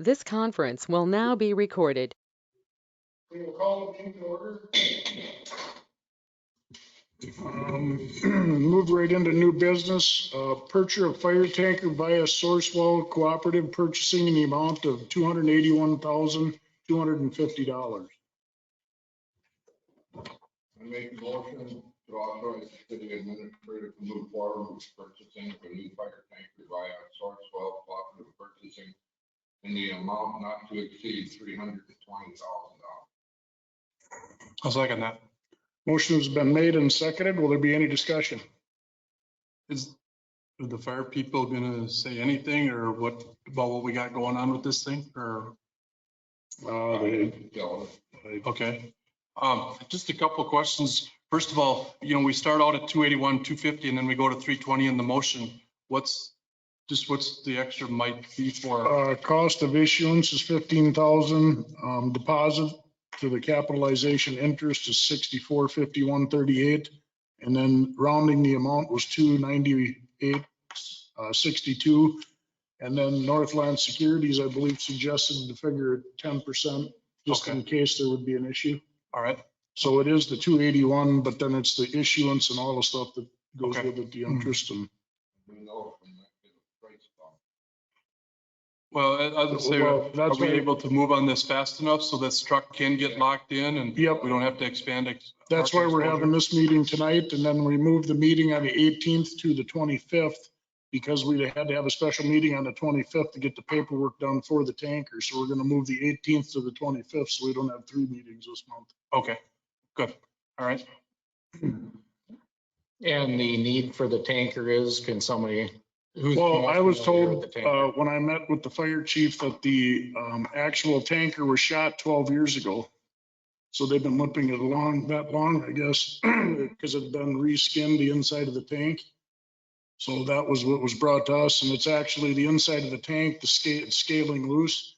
This conference will now be recorded. We will call the meeting to order. Move right into new business. Purchase of fire tanker via Sourcewell Cooperative Purchasing in the amount of $281,250. I make a motion to authorize the city administrator to move forward with purchasing of a new fire tanker via Sourcewell Cooperative Purchasing in the amount not to exceed $320,000. I'll second that. Motion has been made and seconded. Will there be any discussion? Are the fire people gonna say anything or what about what we got going on with this thing or? Okay. Just a couple of questions. First of all, we start out at 281, 250, and then we go to 320 in the motion. What's the extra might be for? Cost of issuance is $15,000. Deposit to the capitalization interest is $64,5138, and then rounding the amount was $298,62. And then Northland Securities, I believe, suggested the figure at 10%, just in case there would be an issue. All right. So it is the 281, but then it's the issuance and all the stuff that goes with it, the interest and. Well, I would say, are we able to move on this fast enough so this truck can get locked in and we don't have to expand? That's why we're having this meeting tonight, and then we moved the meeting on the 18th to the 25th because we had to have a special meeting on the 25th to get the paperwork done for the tanker. So we're going to move the 18th to the 25th so we don't have 3 meetings this month. Okay, good. All right. And the need for the tanker is, can somebody? Well, I was told when I met with the fire chief that the actual tanker was shot 12 years ago. So they've been limping it along that long, I guess, because it had been reskinned the inside of the tank. So that was what was brought to us. And it's actually the inside of the tank, the scaling loose.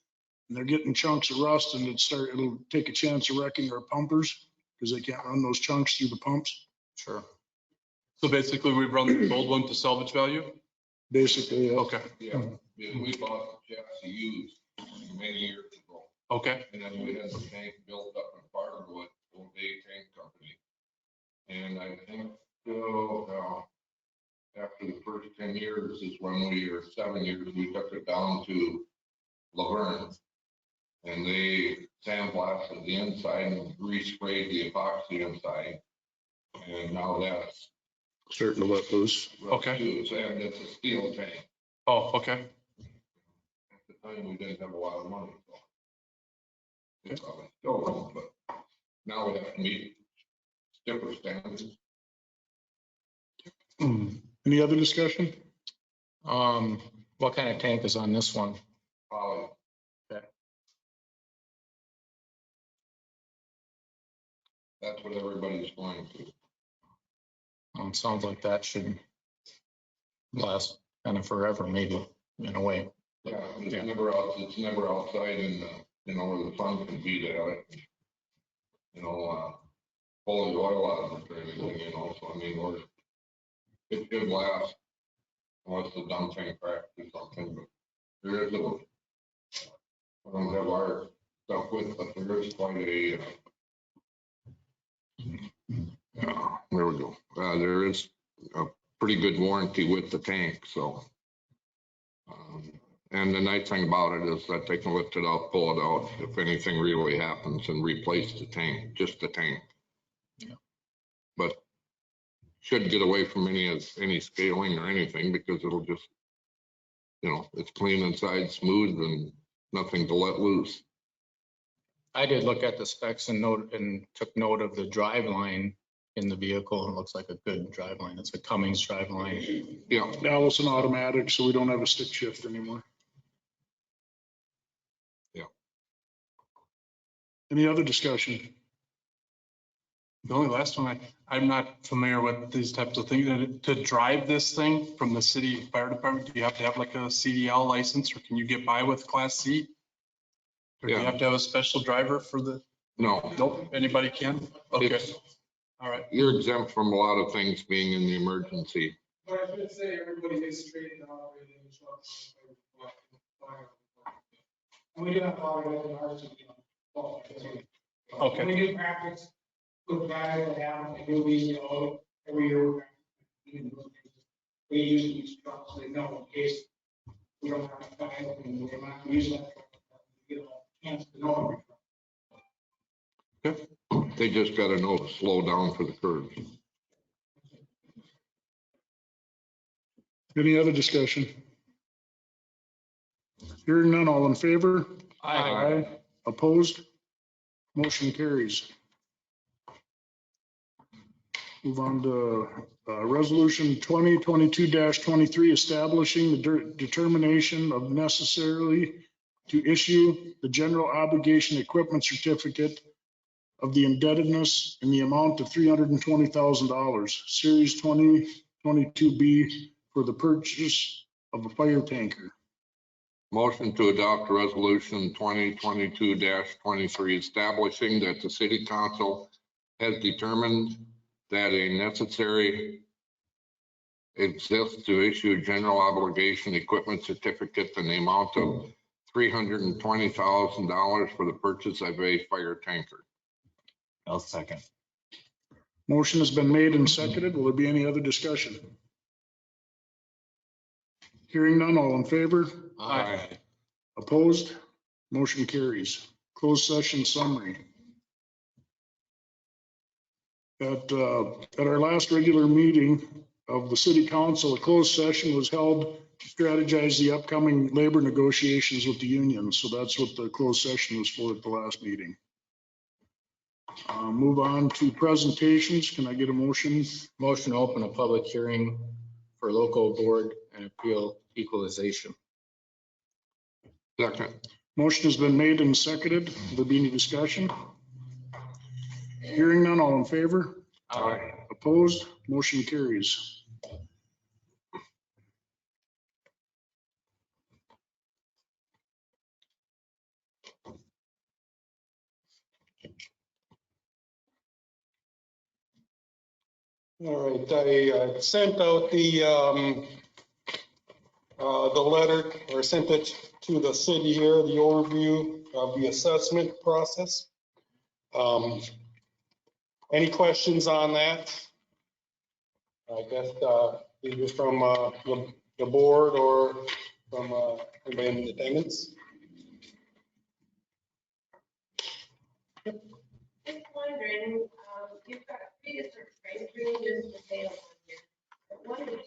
And they're getting chunks of rust, and it'll take a chance of wrecking our pumpers because they can't run those chunks through the pumps. Sure. So basically we run the old one to salvage value? Basically, yeah. Okay. Yeah, we bought the chassis used many years ago. Okay. And then we had the tank built up in Fargo at Old Day Tank Company. And I think after the first 10 years is when or 7 years, we took it down to Laverne. And they sandblasted the inside and resprayed the epoxy inside. And now that's Starting to let loose. Okay. And it's a steel tank. Oh, okay. At the time, we didn't have a lot of money. So it's still wrong, but now we have to meet stiffer standards. Any other discussion? What kind of tank is on this one? Okay. That's what everybody's going to. It sounds like that should last kind of forever, maybe, in a way. Yeah, it's never outside in where the sun can beat at it. Pull the oil out of it or anything, so I mean, it could last unless the dump tank cracks or something, but there is I don't have our stuff with, but there is quite a there we go. There is a pretty good warranty with the tank, so. And the nice thing about it is that they can lift it out, pull it out if anything really happens and replace the tank, just the tank. Yeah. But should get away from any scaling or anything because it'll just, it's clean inside, smooth, and nothing to let loose. I did look at the specs and took note of the drive line in the vehicle. It looks like a good drive line. It's a Cummins drive line. Yeah. Now it's an automatic, so we don't have a stick shift anymore. Yeah. Any other discussion? The only last one, I'm not familiar with these types of things. To drive this thing from the city fire department, do you have to have like a CDL license, or can you get by with Class C? Or do you have to have a special driver for the? No. Nope, anybody can? Okay. All right. You're exempt from a lot of things being in the emergency. But I should say everybody is trained to operate in the truck. We do have volleyball in ours. Okay. We do practice with guys that have, they do these, every year. We use these trucks, they know in case we don't have a guy and we're not using that truck. We get a chance to know every truck. They just gotta know to slow down for the curves. Any other discussion? Hearing none, all in favor? Aye. Opposed? Motion carries. Move on to resolution 2022-23, establishing the determination of necessarily to issue the general obligation equipment certificate of the indebtedness in the amount of $320,000, Series 2022B, for the purchase of a fire tanker. Motion to adopt resolution 2022-23, establishing that the city council has determined that a necessary exists to issue general obligation equipment certificate in the amount of $320,000 for the purchase of a fire tanker. I'll second. Motion has been made and seconded. Will there be any other discussion? Hearing none, all in favor? Aye. Opposed? Motion carries. Closed session summary. At our last regular meeting of the city council, a closed session was held to strategize the upcoming labor negotiations with the union. So that's what the closed session was for at the last meeting. Move on to presentations. Can I get a motion? Motion to open a public hearing for local board and appeal equalization. Second. Motion has been made and seconded. Will there be any discussion? Hearing none, all in favor? Aye. Opposed? Motion carries. All right, I sent out the letter, or sent it to the city here, the overview of the assessment process. Any questions on that? I guess either from the board or from anybody in attendance. Just wondering, you've got three different price ranges for sale on here. But one is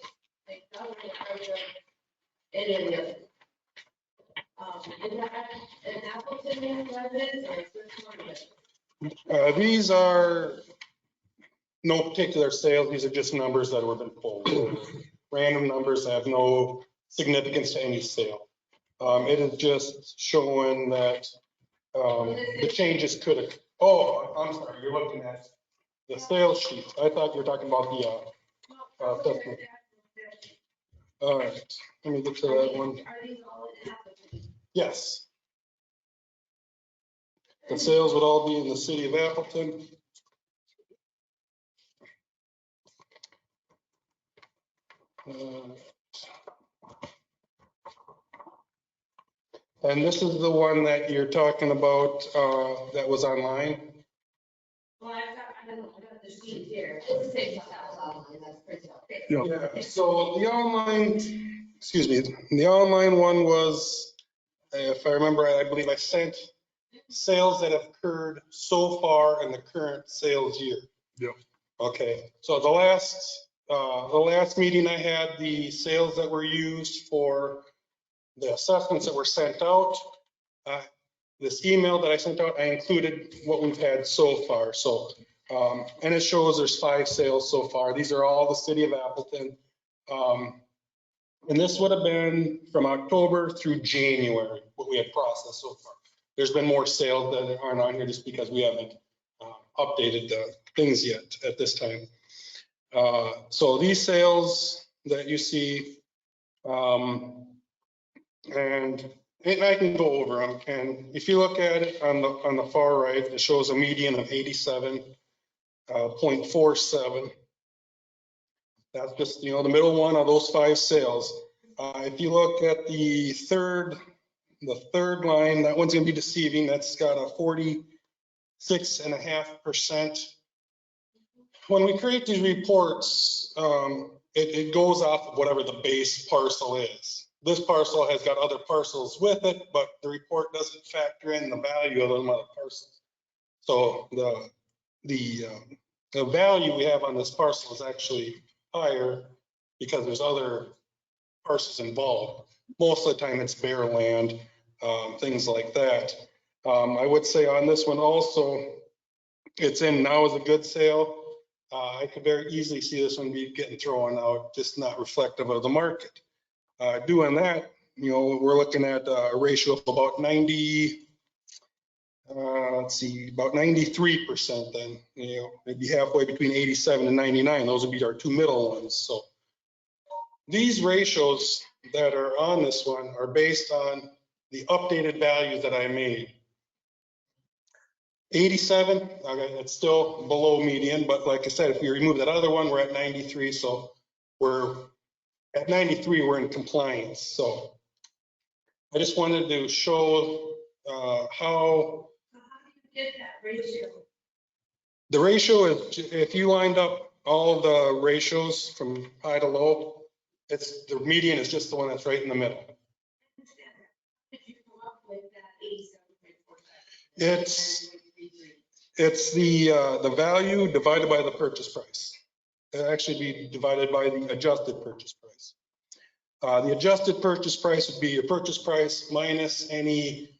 like double the price of any of the others. Is that an Appleton residence or is this one residence? These are no particular sales. These are just numbers that have been pulled. Random numbers that have no significance to any sale. It is just showing that the changes could have. Oh, I'm sorry. You're looking at the sales sheet. I thought you were talking about the assessment. All right, let me get to that one. Are these all in Appleton? Yes. The sales would all be in the city of Appleton. And this is the one that you're talking about that was online. Well, I got the sheet here. It's the same stuff that was online, that's printed out. Yep. Yeah, so the online, excuse me, the online one was, if I remember, I believe I sent sales that have occurred so far in the current sales year. Yep. Okay, so the last meeting I had, the sales that were used for the assessments that were sent out, this email that I sent out, I included what we've had so far. So, and it shows there's 5 sales so far. These are all the city of Appleton. And this would have been from October through January, what we had processed so far. There's been more sales that aren't on here just because we haven't updated the things yet at this time. So these sales that you see, and I can go over them. And if you look at it on the far right, it shows a median of 87.47. That's just, the middle one of those 5 sales. If you look at the third the third line, that one's gonna be deceiving. That's got a 46.5%. When we create these reports, it goes off of whatever the base parcel is. This parcel has got other parcels with it, but the report doesn't factor in the value of those other parcels. So the value we have on this parcel is actually higher because there's other parcels involved. Most of the time it's bare land, things like that. I would say on this one also, it's in now as a good sale. I could very easily see this one be getting thrown out, just not reflective of the market. Doing that, you know, we're looking at a ratio of about 90, let's see, about 93% then, you know, maybe halfway between 87 and 99. Those would be our two middle ones. So these ratios that are on this one are based on the updated values that I made. 87, okay, it's still below median, but like I said, if we remove that other one, we're at 93. So we're at 93, we're in compliance. So I just wanted to show how How do you get that ratio? the ratio is, if you lined up all the ratios from high to low, it's the median is just the one that's right in the middle. I understand that. How did you come up with that 87.47? It's the value divided by the purchase price. It'll actually be divided by the adjusted purchase price. The adjusted purchase price would be your purchase price minus any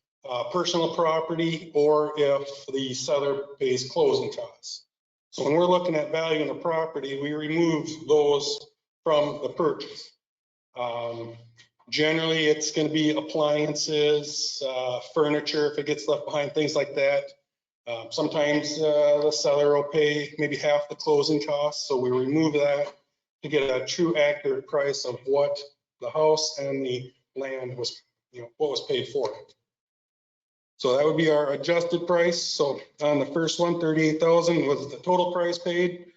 personal property or if the seller pays closing costs. So when we're looking at value in a property, we remove those from the purchase. Generally, it's going to be appliances, furniture, if it gets left behind, things like that. Sometimes the seller will pay maybe half the closing costs, so we remove that to get a true accurate price of what the house and the land was, you know, what was paid for it. So that would be our adjusted price. So on the first one, 38,000 was the total price paid.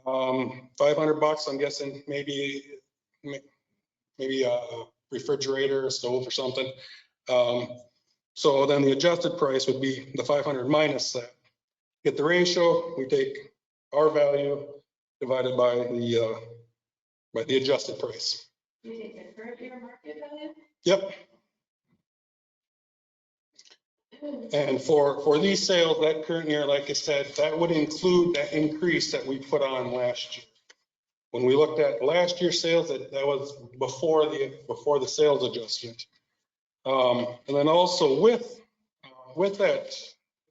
500 bucks, I'm guessing maybe a refrigerator, a stove or something. So then the adjusted price would be the 500 minus that. Get the ratio, we take our value divided by the adjusted price. You take the current year market value? Yep. And for these sales, that current year, like I said, that would include that increase that we put on last year. When we looked at last year's sales, that was before the sales adjustment. And then also with that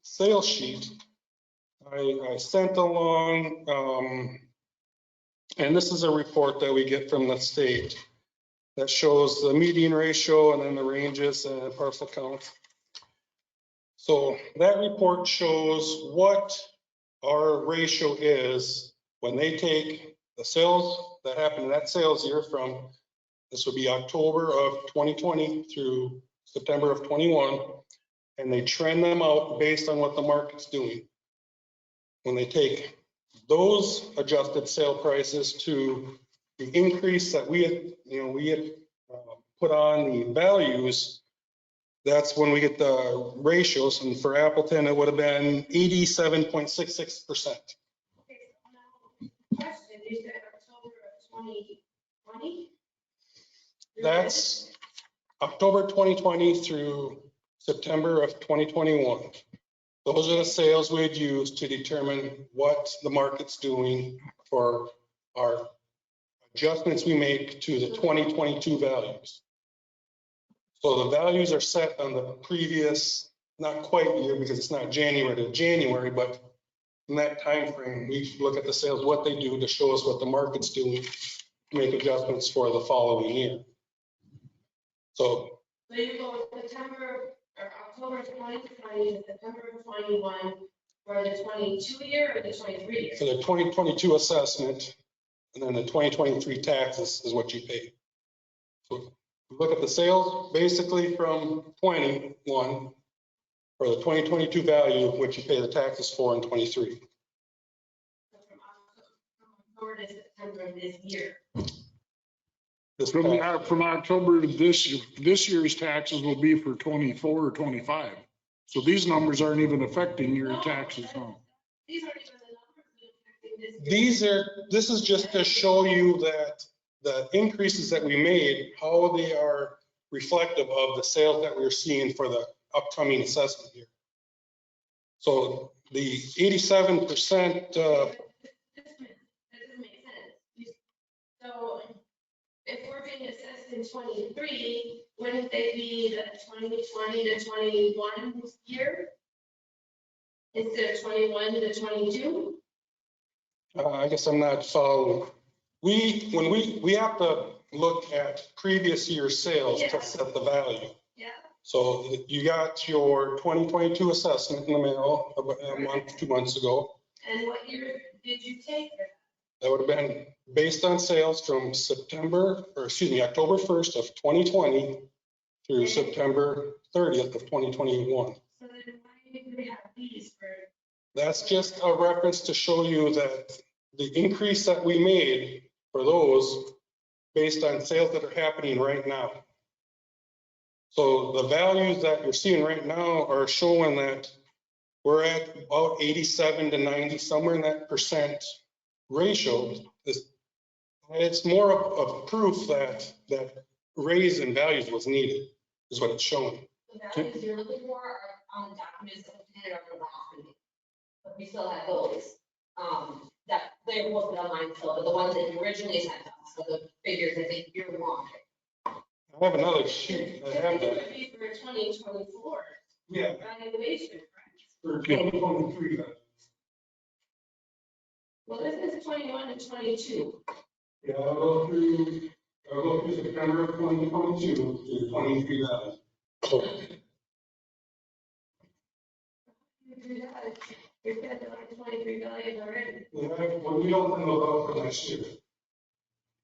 sales sheet, I sent along, and this is a report that we get from the state that shows the median ratio and then the ranges and parcel count. So that report shows what our ratio is when they take the sales that happened in that sales year from, this would be October of 2020 through September of 21, and they trend them out based on what the market's doing. When they take those adjusted sale prices to the increase that we had put on the values, that's when we get the ratios. And for Appleton, it would have been 87.66%. Okay, so now, question, is that October of 2020? That's October 2020 through September of 2021. Those are the sales we'd use to determine what the market's doing for our adjustments we make to the 2022 values. So the values are set on the previous, not quite year because it's not January to January, but in that time frame, we look at the sales, what they do to show us what the market's doing, to make adjustments for the following year. So you go September or October 2020 to September of 21 for the 22 year or the 23 year? for the 2022 assessment, and then the 2023 taxes is what you pay. So we look at the sales basically from 21 for the 2022 value, which you pay the taxes for in 23. From October to September of this year. This From, past- from October to this year's taxes will be for 24 or 25. So these numbers aren't even affecting your taxes now. These aren't even the numbers that are affecting this. This is just to show you that the increases that we made, how they are reflective of the sales that we're seeing for the upcoming assessment year. So the 87%, That doesn't make sense. So if we're being assessed in 23, wouldn't they be the 2020 to 21 year? Instead of 21 to 22? I guess I'm not following. When we have to look at previous year sales to set the value. Yeah. So you got your 2022 assessment in the mail a month, 2 months ago. And what year did you take it? That would have been based on sales from October 1st of 2020 through September 30th of 2021. So then why did we have these for? That's just a reference to show you that the increase that we made for those based on sales that are happening right now. So the values that you're seeing right now are showing that we're at about 87 to 90, somewhere in that percent ratio. It's more of proof that raise in values was needed, is what it's showing. The values you're looking for are on the documents that we handed over last meeting. But we still have those, that they're posted online still, but the ones that you originally sent us, so the figures I think you're wanting. I have another sheet. I have It that. would be for 2024 Yeah. valuation, right? For 2023. Well, this is 21 to 22. Yeah, I'll go through September of 2022 to 23 values. You do that, you're getting like 23 values already. We don't send those out for next year.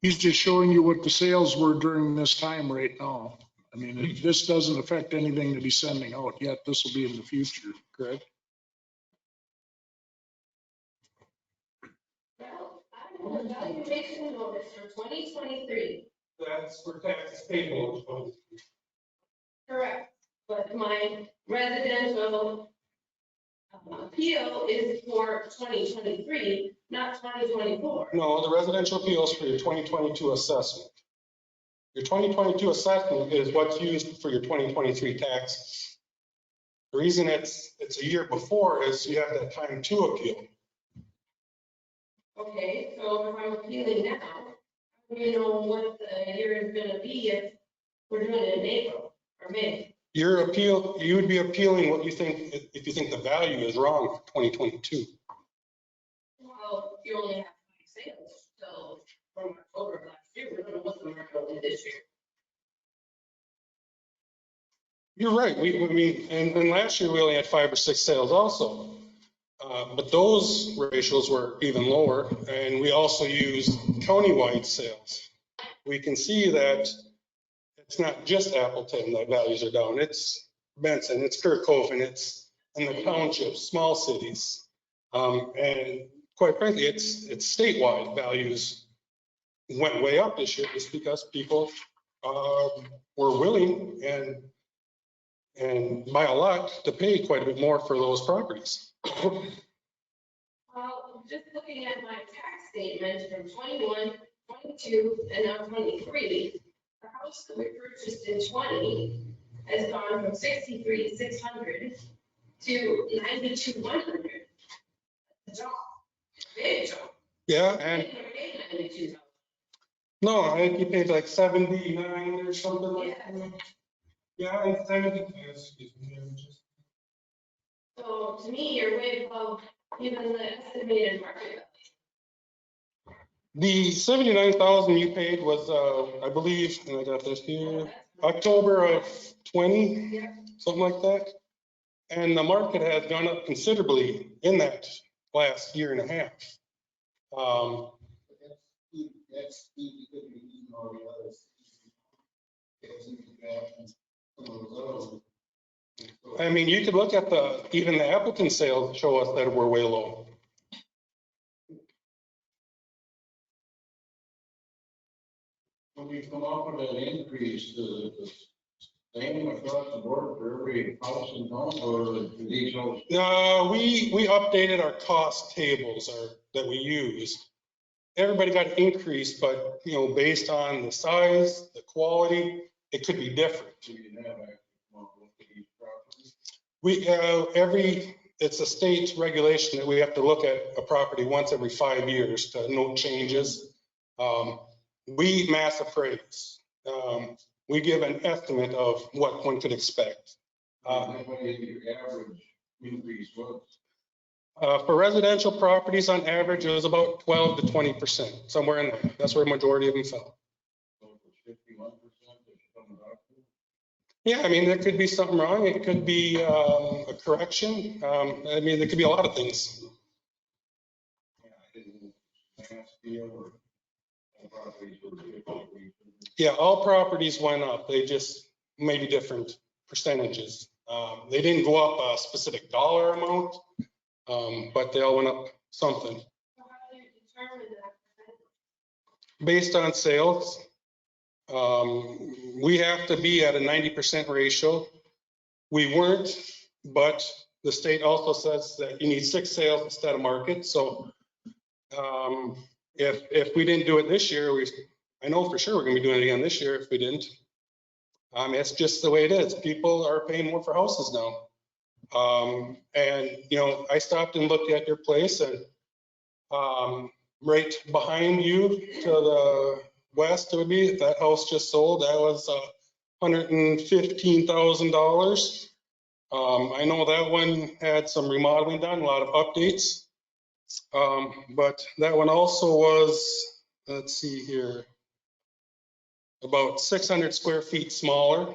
He's just showing you what the sales were during this time right now. I mean, this doesn't affect anything that he's sending out yet. This will be in the future, correct? Well, I have a valuation notice for 2023. That's for taxes payable. Correct. But my residential appeal is for 2023, not 2024. No, the residential appeals for your 2022 assessment. Your 2022 assessment is what's used for your 2023 taxes. The reason it's a year before is you have that time to appeal. Okay, so if I'm appealing now, you know what the year is gonna be if we're doing it in April or May. Your appeal, you would be appealing what you think, if you think the value is wrong for 2022. Well, you only have 5 sales till from October of last year. We don't know what the market will do this year. You're right. I mean, and last year we only had 5 or 6 sales also. But those ratios were even lower, and we also used countywide sales. We can see that it's not just Appleton that values are down. It's Benson, it's Kirkhofen, it's in the townships, small cities. And quite frankly, it's statewide values went way up this year just because people were willing and by a lot to pay quite a bit more for those properties. Well, just looking at my tax statement from 21, 22, and now 23, the house that we purchased in 20 has gone from 63,600 to 92,100. It's a jump, big jump. Yeah, I and didn't pay 92,000. no, I think you paid like 79 or something like that. Yeah, and 70, excuse me. So to me, you're way above even the estimated market value. The 79,000 you paid was, I believe, and I got this here, October of 20, Yeah. something like that. And the market has gone up considerably in that last year and a half. That's because we're using all the others. I mean, you could look at even the Appleton sales show us that we're way low. When we come of that increase, the same across the board for every house in town, or do these houses? No, we updated our cost tables that we use. Everybody got increased, but, you know, based on the size, the quality, it could be different. Do you have actually come up with these properties? It's a state regulation that we have to look at a property once every 5 years to note changes. We mass appraise. We give an estimate of what one could expect. What is your average increase was? For residential properties, on average, it was about 12 to 20%, somewhere in there. That's where the majority of them fell. So for 51%, it's coming up to? Yeah, I mean, there could be something wrong. It could be a correction. I mean, there could be a lot of things. Yeah, I didn't ask you or properties or properties. Yeah, all properties went up. They just maybe different percentages. They didn't go up a specific dollar amount, but they all went up something. So how do you determine that? Based on sales, we have to be at a 90% ratio. We weren't, but the state also says that you need 6 sales instead of market. So if we didn't do it this year, I know for sure we're gonna be doing it again this year if we didn't. It's just the way it is. People are paying more for houses now. And, you know, I stopped and looked at your place, and right behind you to the west, it would be, that house just sold. That was $115,000. I know that one had some remodeling done, a lot of updates. But that one also was, let's see here, about 600 square feet smaller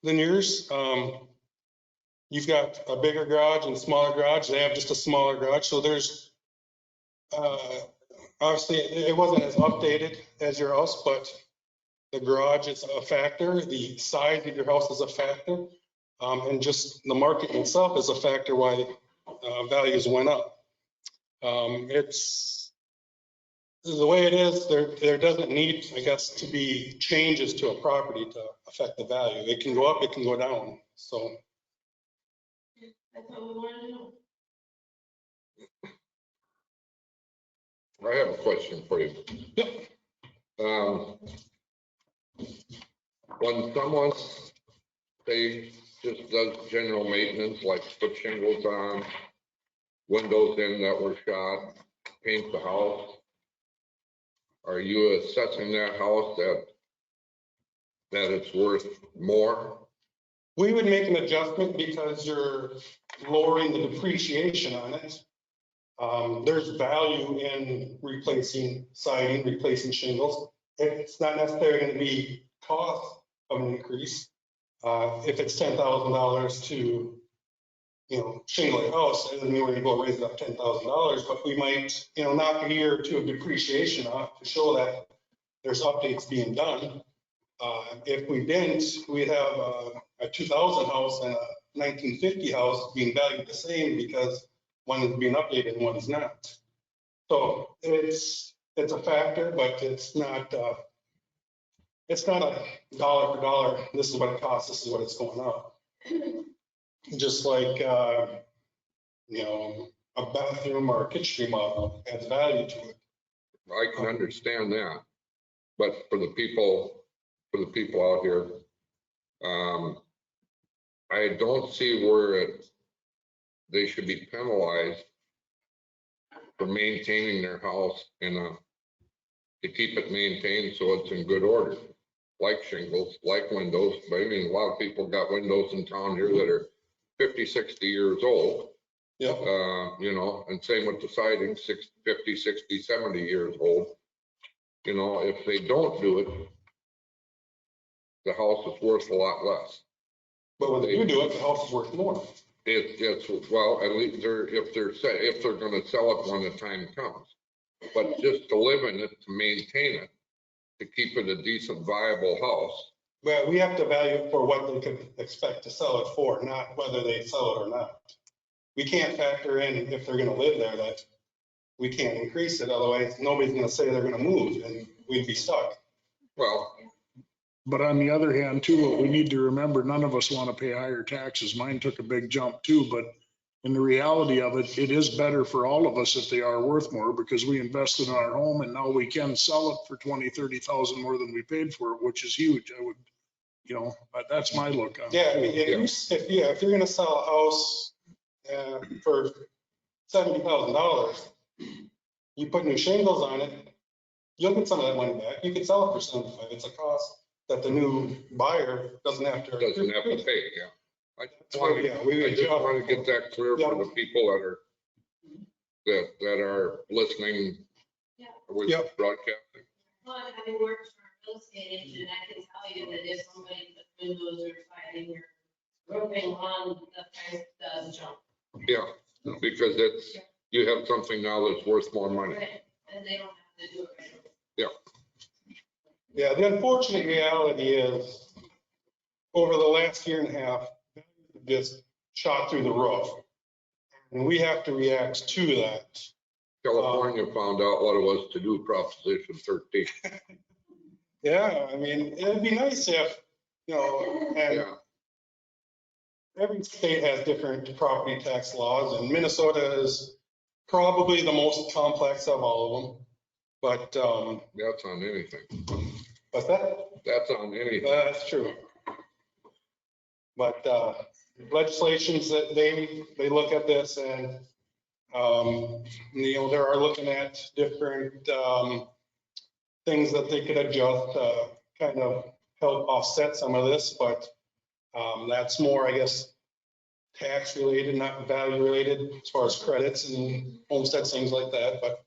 than yours. You've got a bigger garage and smaller garage. They have just a smaller garage. So there's, obviously it wasn't as updated as your house, but the garage is a factor. The size of your house is a factor. And just the market itself is a factor why values went up. It's the way it is. There doesn't need, I guess, to be changes to a property to affect the value. It can go up, it can go down. So. That's what we want to know. I have a question for you. Yep. When someone, say, just does general maintenance, like put shingles on, windows in that were shot, paint the house, are you assessing that house that it's worth more? We would make an adjustment because you're lowering the depreciation on it. There's value in replacing siding, replacing shingles. It's not necessarily going to be cost of an increase. If it's $10,000 to, you know, shingle a house, and then we're going to go raise it up $10,000, but we might, you know, knock a year or two of depreciation off to show that there's updates being done. If we didn't, we'd have a 2000 house and a 1950 house being valued the same because one is being updated and one is not. So it's a factor, but it's not a dollar for dollar. This is what it costs. This is what it's going up. Just like, you know, a bathroom or a kitchen remodel adds value to it. I can understand that, but for the people out here, I don't see where they should be penalized for maintaining their house to keep it maintained so it's in good order, like shingles, like windows. But I mean, a lot of people got windows in town here that are 50, 60 years old. Yep. You know, and same with the siding, 50, 60, 70 years old. You know, if they don't do it, the house is worth a lot less. But when they do it, the house is worth more. It's well, at least if they're going to sell it when the time comes. But just to live in it, to maintain it, to keep it a decent, viable house. Well, we have to value it for what they could expect to sell it for, not whether they sell it or not. We can't factor in if they're going to live there that we can't increase it. Otherwise, nobody's going to say they're going to move and we'd be stuck. Well, But on the other hand too, what we need to remember, none of us want to pay higher taxes. Mine took a big jump too, but in the reality of it, it is better for all of us if they are worth more because we invested in our home and now we can sell it for 20, 30,000 more than we paid for it, which is huge. I would, but that's my look on it. Yeah, I mean, if you're gonna sell a house for $70,000, you put new shingles on it, you'll get some of that money back. You can sell it for 75. It's a cost that the new buyer doesn't have to. Doesn't have to pay, yeah. I just want Yeah, we would to get that clear for the people that are listening with Yep. broadcasting. Well, having worked for a real estate agent, I can tell you that if somebody puts windows or siding or roofing on, the price does jump. Yeah, because you have something now that's worth more money. Right, and they don't have to do it right away. Yeah, the unfortunate reality is over the last year and a half, just shot through the roof. And we have to react to that. California found out what it was to do Proposition 13. Yeah, I mean, it'd be nice if, and Yeah, every state has different property tax laws, and Minnesota is probably the most complex of all of them. But, that's on anything. what's that? That's on anything. That's true. But legislations that they look at this and, they are looking at different things that they could adjust to kind of help offset some of this, but that's more, I guess, tax related, not value related as far as credits and homesteads, things like that. But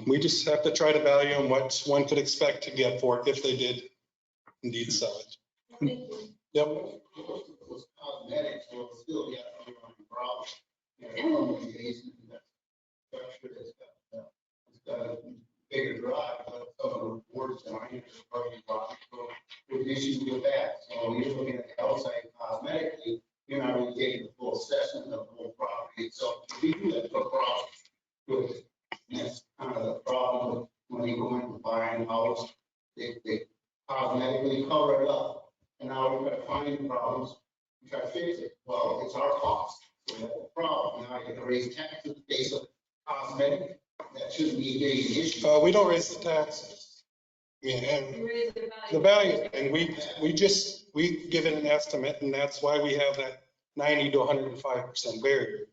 we just have to try to value on what one could expect to get for it if they did indeed sell it. Yep. Was cosmetic, so it's still got underlying problem. From the basement, that structure has got a bigger drive, but some of the boards behind it are probably rotten. So there's issues with that. So when you're looking at the outside cosmetically, you're not really taking the full assessment of the whole property. So we do have a problem with it. And that's kind of the problem when you go in and buy a house, they cosmetically cover it up. And now we're gonna find the problems, we try to fix it. Well, it's our cost, so that's the problem. Now you have to raise taxes based on cosmetic, that shouldn't be a big issue. We don't raise the taxes. I mean, and You raise the value, and we give it an estimate, and that's why we have that 90 to 105% barrier.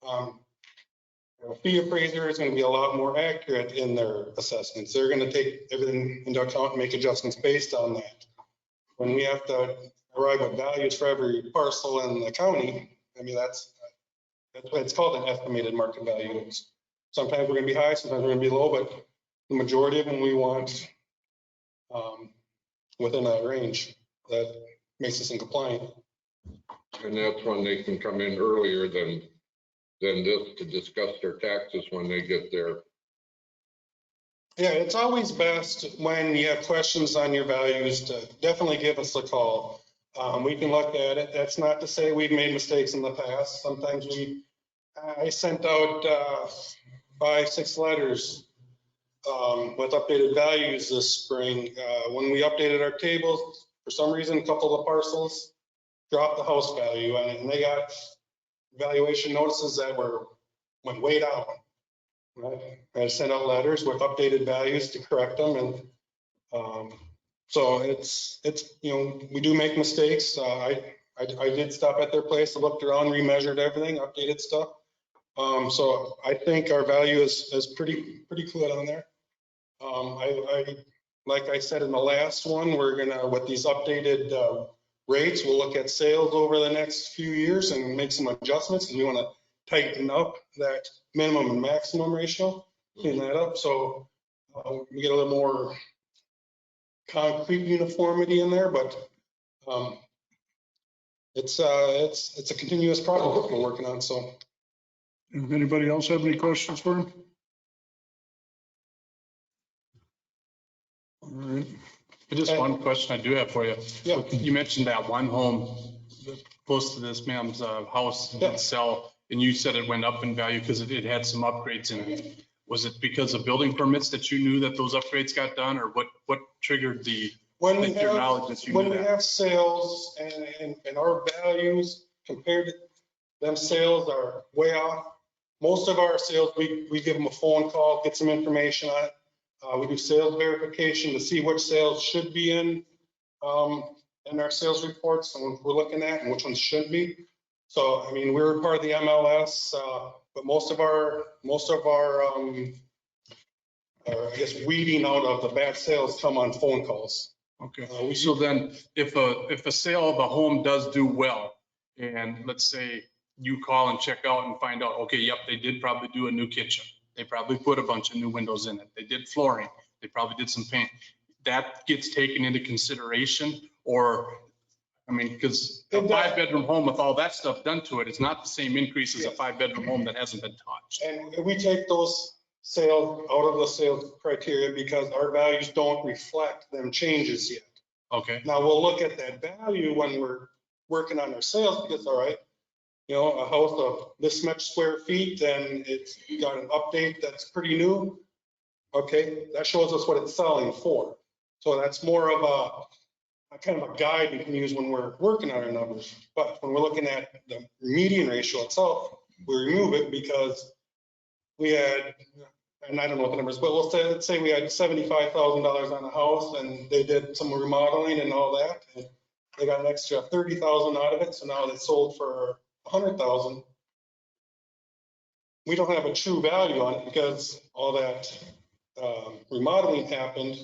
A fee appraiser is going to be a lot more accurate in their assessments. They're going to take everything into account and make adjustments based on that. When we have to arrive at values for every parcel in the county, I mean, that's what it's called, an estimated market value. Sometimes we're going to be high, sometimes we're going to be low, but the majority of them we want within that range that makes us in compliant. And that's when they can come in earlier than this to discuss their taxes when they get there. Yeah, it's always best when you have questions on your values to definitely give us a call. We can look at it. That's not to say we've made mistakes in the past. Sometimes I sent out 5, 6 letters with updated values this spring. When we updated our tables, for some reason, a couple of the parcels dropped the house value on it, and they got valuation notices that went way down. Right? I sent out letters with updated values to correct them, and so it's we do make mistakes. I did stop at their place, looked around, remeasured everything, updated stuff. So I think our value is pretty good on there. Like I said in the last one, we're gonna, with these updated rates, we'll look at sales over the next few years and make some adjustments, and we want to tighten up that minimum and maximum ratio, clean that up, so we get a little more concrete uniformity in there. But it's a continuous project we're working on. So, If anybody else have any questions for him? All right. Just one question I do have for you. Yeah. You mentioned that one home close to this ma'am's house Yeah. did sell, and you said it went up in value because it had some upgrades in it. Was it because of building permits that you knew that those upgrades got done, or what triggered the When we Like your have, knowledge that you when knew we that. have sales and our values compared to them, sales are way off. Most of our sales, we give them a phone call, get some information on it. We do sales verification to see which sales should be in our sales reports and we're looking at and which ones shouldn't be. So, I mean, we're part of the MLS, but most of our I guess weeding out of the bad sales come on phone calls. Okay, so then if a sale of a home does do well, and let's say you call and check out and find out, okay, yep, they did probably do a new kitchen. They probably put a bunch of new windows in it. They did flooring. They probably did some paint. That gets taken into consideration, or, I mean, because a 5-bedroom home with all that stuff done to it is not the same increase as a 5-bedroom home that hasn't been touched. And we take those sales out of the sales criteria because our values don't reflect them changes yet. Okay, Now, we'll look at that value when we're working on our sales because, all right, you know, a house of this much square feet and it's got an update that's pretty new. Okay, that shows us what it's selling for. So that's more of a kind of a guide we can use when we're working on our numbers. But when we're looking at the median ratio itself, we remove it because we had, and I don't know what the numbers, but let's say we had $75,000 on a house and they did some remodeling and all that. And they got an extra 30,000 out of it. So now they sold for 100,000. We don't have a true value on it because all that remodeling happened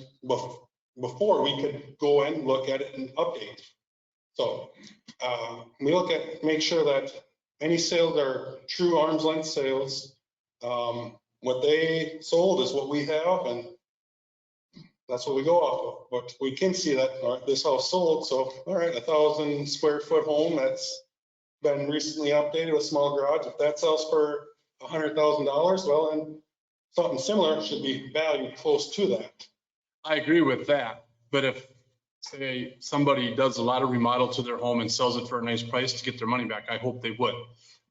before we could go and look at it and update. So we look at, make sure that any sales are true arm's length sales. What they sold is what we have, and that's what we go off of. But we can see that all right, this house sold, so all right, 1,000 square foot home that's been recently updated with small garage. If that sells for $100,000, well, then something similar should be valued close to that. I agree with that, but if, say, somebody does a lot of remodel to their home and sells it for a nice price to get their money back, I hope they would.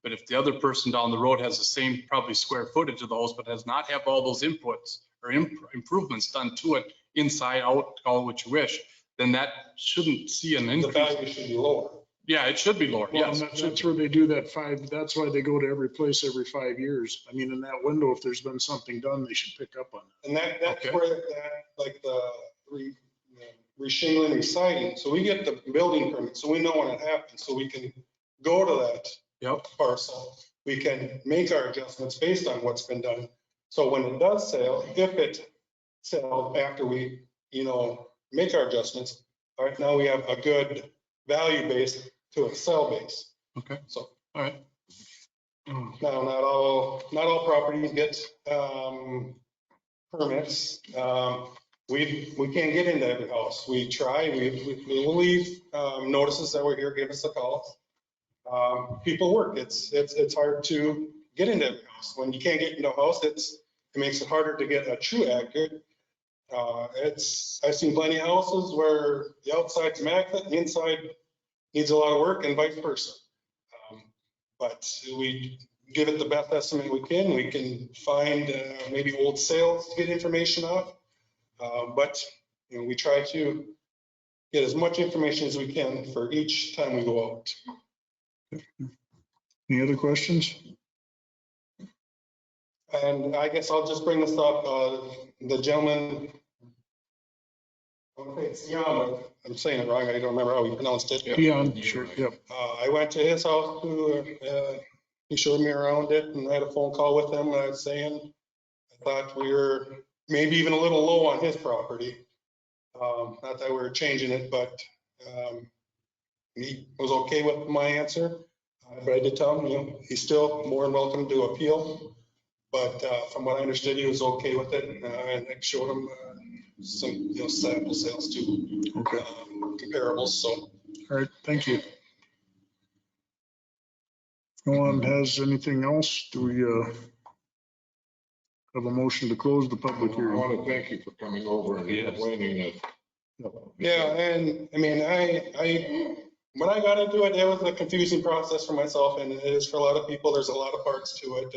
But if the other person down the road has the same probably square footage of the house, but does not have all those inputs or improvements done to it, inside, out, call it what you wish, then that shouldn't see an The increase. value should be lower. Yeah, it should be lower, Well, yes. and that's where they do that that's why they go to every place every 5 years. I mean, in that window, if there's been something done, they should pick up on that. And that's Okay. where that, like the reshingling, residing. So we get the building permit, so we know when it happens, so we can go to that Yep. parcel. We can make our adjustments based on what's been done. So when it does sell, if it sells after we, you know, make our adjustments, all right, now we have a good value base to a sell base. Okay. So, all right. Now, not all properties get permits. We can't get into every house. We try, we will leave notices that we're here, give us a call. People work. It's hard to get into every house. When you can't get into a house, it makes it harder to get a true accurate. I've seen plenty of houses where the outside's immaculate, the inside needs a lot of work and vice versa. But we give it the best estimate we can. We can find maybe old sales to get information off. But you know, we try to get as much information as we can for each time we go out. Any other questions? And I guess I'll just bring this up. The gentleman, it's Jan, I'm saying it wrong. I don't remember how he pronounced it. Yeah, sure, yep. I went to his house he showed me around it and I had a phone call with him. And I was saying, I thought we were maybe even a little low on his property. Not that we were changing it, but he was okay with my answer. But I did tell him, you know, he's still more than welcome to appeal. But from what I understood, he was okay with it. And I showed him some, you know, sample sales too. Okay. Comparables. So. All right, thank you. No one has anything else? Do we have a motion to close the public I hearing? want to thank you for coming over and explaining it. Yeah, and I mean, when I got into it, it was a confusing process for myself, and it is for a lot of people. There's a lot of parts to it,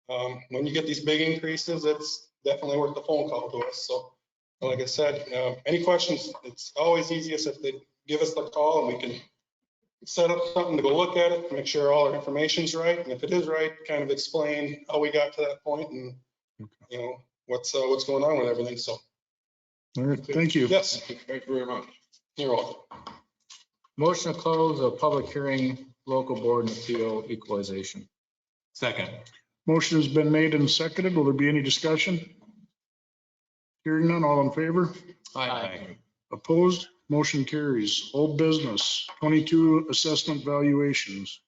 and when you get these big increases, it's definitely worth the phone call to us. So Like I said, any questions, it's always easiest if they give us the call and we can set up something to go look at it, make sure all our information's right. And if it is right, kind of explain how we got to that point and, you know, what's going on with everything. So, All right, thank you. yes, Thank you very much. you're welcome. Motion to close a public hearing, local board and appeal equalization. Second. Motion has been made and seconded. Will there be any discussion? Hearing none, all in favor? Aye. Opposed? Motion carries. Old business, 22 assessment valuations.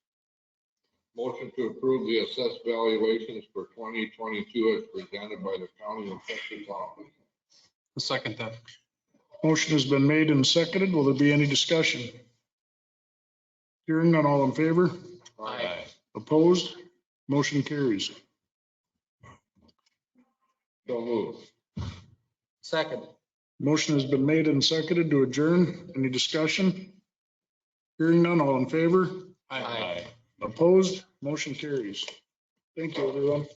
Motion to approve the assessed valuations for 2022 as presented by the county assessor's office. I'll second that. Motion has been made and seconded. Will there be any discussion? Hearing none, all in favor? Aye. Opposed? Motion carries. So move. Second. Motion has been made and seconded to adjourn. Any discussion? Hearing none, all in favor? Aye. Opposed? Motion carries. Thank you, everyone.